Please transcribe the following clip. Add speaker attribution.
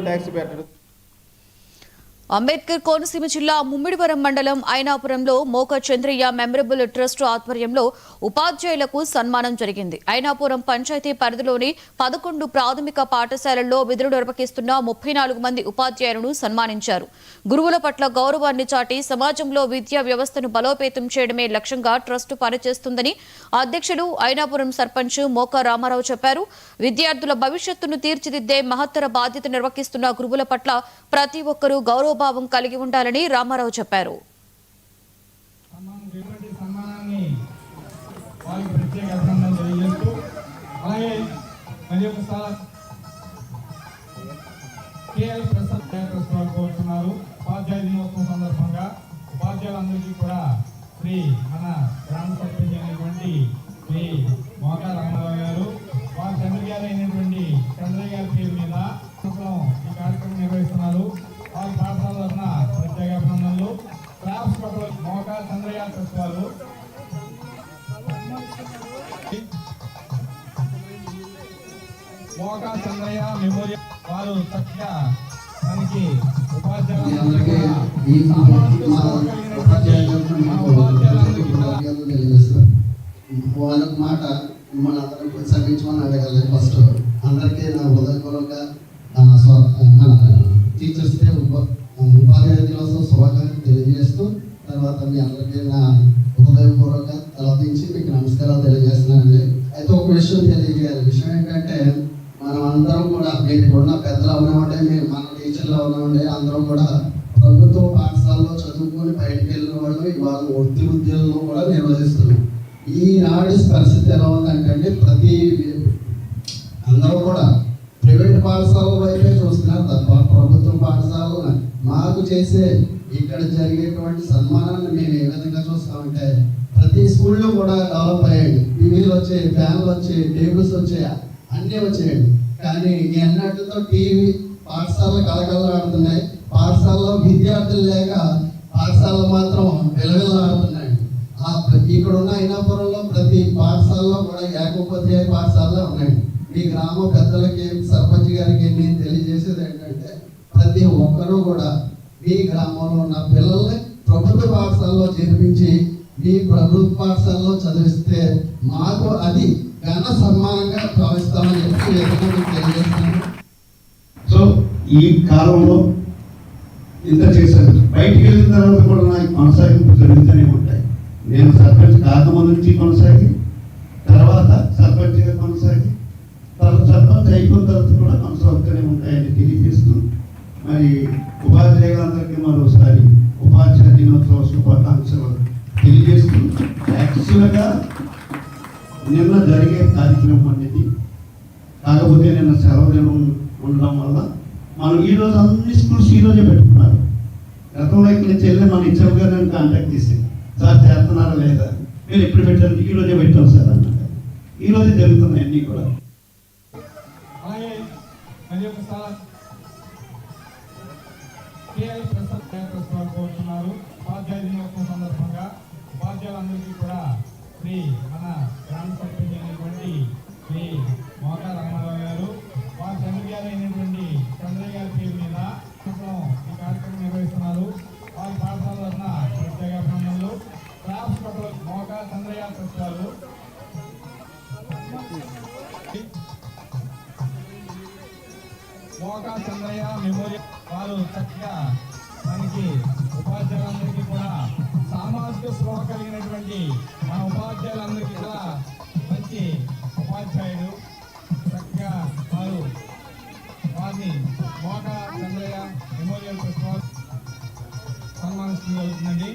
Speaker 1: Tax పెట్టడం.
Speaker 2: అంబేద్కర్ కోనసీమ జిల్లా ముమ్మిడివరం మండలం ఐనాపురంలో మోక చంద్రయ్య మెమరబుల్ ట్రస్ట్ ఆధ్వర్యంలో ఉపాధ్యాయులకు సన్మానం జరిగింది. ఐనాపురం పంచాయతీ పరిధిలోని 11 ప్రాథమిక పాఠశాలల్లో విధులు నిర్వహిస్తున్న 34 మంది ఉపాధ్యాయులను సన్మానించారు. గురువుల పట్ల గౌరవాన్ని చాటి సమాజంలో విద్యా వ్యవస్థను బలోపేతం చేయడమే లక్ష్యంగా ట్రస్ట్ పనిచేస్తుందని అధ్యక్షుడు ఐనాపురం సర్పంచ్ మోక రామారావు చెప్పారు. విద్యార్థుల భవిష్యత్తును తీర్చిదిద్దే మహత్తర బాధ్యత నిర్వహిస్తున్న గురువుల పట్ల ప్రతి ఒక్కరూ గౌరవ భావం కలిగి ఉండాలని రామారావు చెప్పారు.
Speaker 3: ఉపాధ్యాయ దినోత్సవం సందర్భంగా ఉపాధ్యాయులందరికీ కూడా శ్రీ మన గ్రామ సర్పంచ్ అయినటువంటి శ్రీ మోక రామారావు గారు వారి తండ్రి గారు అయినటువంటి చంద్రయ్య గారి పేరు మీద ఈ కార్యక్రమం నిర్వహిస్తున్నారు. వారి పాఠశాల తరఫున ప్రత్యేక అభినందనలు. క్రాఫ్ట్స్ పట్ల మోక చంద్రయ్య ట్రస్ట్ వారు మోక చంద్రయ్య మెమోరియల్ వారు చక్కగా మనకి
Speaker 4: వాళ్ళకు మాట మన అందరం సర్వించమని అడగాలి. ఫస్ట్ అందరికీ నా హృదయపూర్వక టీచర్స్ డే ఉపాధ్యాయ దినోత్సవం శుభాకాంక్షలు తెలియజేస్తూ తర్వాత మీ అందరికీ నా హృదయపూర్వక తలదించి మీకు నమస్కారాలు తెలియజేస్తున్నానండి. అయితే ఒక విషయం తెలియజేయాలి. విషయం ఏంటంటే మనం అందరం కూడా మీరు ఇప్పుడున్న పెద్దలు ఉన్నామంటే మీరు మన టీచర్లు ఉన్నామంటే అందరం కూడా ప్రభుత్వ పాఠశాలలో చదువుకొని బయటకు వెళ్ళిన వాళ్ళు ఇవాళ వృత్తి ఉద్యోగంలో కూడా నిర్వహిస్తున్నాం. ఈనాడు పరిస్థితి ఎలా ఉందంటే ప్రతి అందరూ కూడా ప్రైవేట్ పాఠశాలల వైపే చూస్తున్నారు తప్ప ప్రభుత్వ పాఠశాలలో మాకు చేసే ఇక్కడ జరిగేటువంటి సన్మానాన్ని మేము ఏ విధంగా చూస్తామంటే ప్రతి స్కూల్లో కూడా డెవలప్ అయ్యాడు. టీవీలు వచ్చాయి, ఫ్యాన్లు వచ్చాయి, టేబుల్స్ వచ్చాయి, అన్నీ వచ్చాయండి. కానీ ఈ అన్నట్లతో టీవీ పాఠశాలలు కలకలలాడుతున్నాయి. పాఠశాలలో విద్యార్థులు లేక పాఠశాలలు మాత్రం విలవిల్లాడుతున్నాయి. ఇక్కడ ఉన్న ఐనాపురంలో ప్రతి పాఠశాలలో కూడా ఏకోపాధ్యాయ పాఠశాలలో ఉన్నాయి. మీ గ్రామ పెద్దలకి సర్పంచ్ గారికి నేను తెలియజేసేది ఏంటంటే ప్రతి ఒక్కరూ కూడా మీ గ్రామంలో ఉన్న పిల్లల్ని ప్రభుత్వ పాఠశాలలో చేర్పించి మీ ప్రభుత్వ పాఠశాలలో చదివిస్తే మాకు అది ఘన సన్మానంగా భావిస్తామని చెప్పి తెలియజేస్తున్నాను.
Speaker 5: సో ఈ కాలంలో ఇంత చేశాను. బయటికి వెళ్ళిన తర్వాత కూడా నాకు కొనసాగింపు జరుగుతూనే ఉంటాయి. నేను సర్పంచ్ కాకముందు నుంచి కొనసాగి తర్వాత సర్పంచ్గా కొనసాగి తర్వాత సర్పంచ్ అయిపోయిన తర్వాత కూడా కొనసాగుతూనే ఉంటాయని తెలియజేస్తూ మరి ఉపాధ్యాయులందరికీ మరోసారి ఉపాధ్యాయ దినోత్సవ శుభాకాంక్షలు తెలియజేస్తూ యాక్చువల్గా నిన్న జరిగే కార్యక్రమం అనేది కాకపోతే నిన్న సెలవు దినం ఉండడం వల్ల మనం ఈరోజు అన్ని స్కూల్స్ ఈరోజే పెట్టుకున్నారు. గతంలో నుంచి వెళ్ళి మన ఇచ్చర్ గారు నేను కాంటాక్ట్ చేసి సార్ చేస్తున్నారా లేదా మీరు ఎప్పుడు పెట్టారు ఈరోజే పెట్టాం సార్ అన్నమాట. ఈరోజే జరుగుతున్నాయి అన్నీ కూడా.
Speaker 3: ఉపాధ్యాయ దినోత్సవం సందర్భంగా ఉపాధ్యాయులందరికీ కూడా శ్రీ మన గ్రామ సర్పంచ్ అయినటువంటి శ్రీ మోక రామారావు గారు వారి తండ్రి గారు అయినటువంటి చంద్రయ్య గారి పేరు మీద ఈ కార్యక్రమం నిర్వహిస్తున్నారు. వారి పాఠశాల తరఫున ప్రత్యేక అభినందనలు. క్రాఫ్ట్స్ పట్ల మోక చంద్రయ్య ట్రస్ట్ వారు మోక చంద్రయ్య మెమోరియల్ వారు చక్కగా మనకి ఉపాధ్యాయులందరికీ కూడా సామాజిక స్పృహ కలిగినటువంటి మన ఉపాధ్యాయులందరికీ కూడా మంచి ఉపాధ్యాయుడు చక్కగా వారిని మోక చంద్రయ్య మెమోరియల్ ట్రస్ట్ సన్మానించడం జరుగుతుందండి.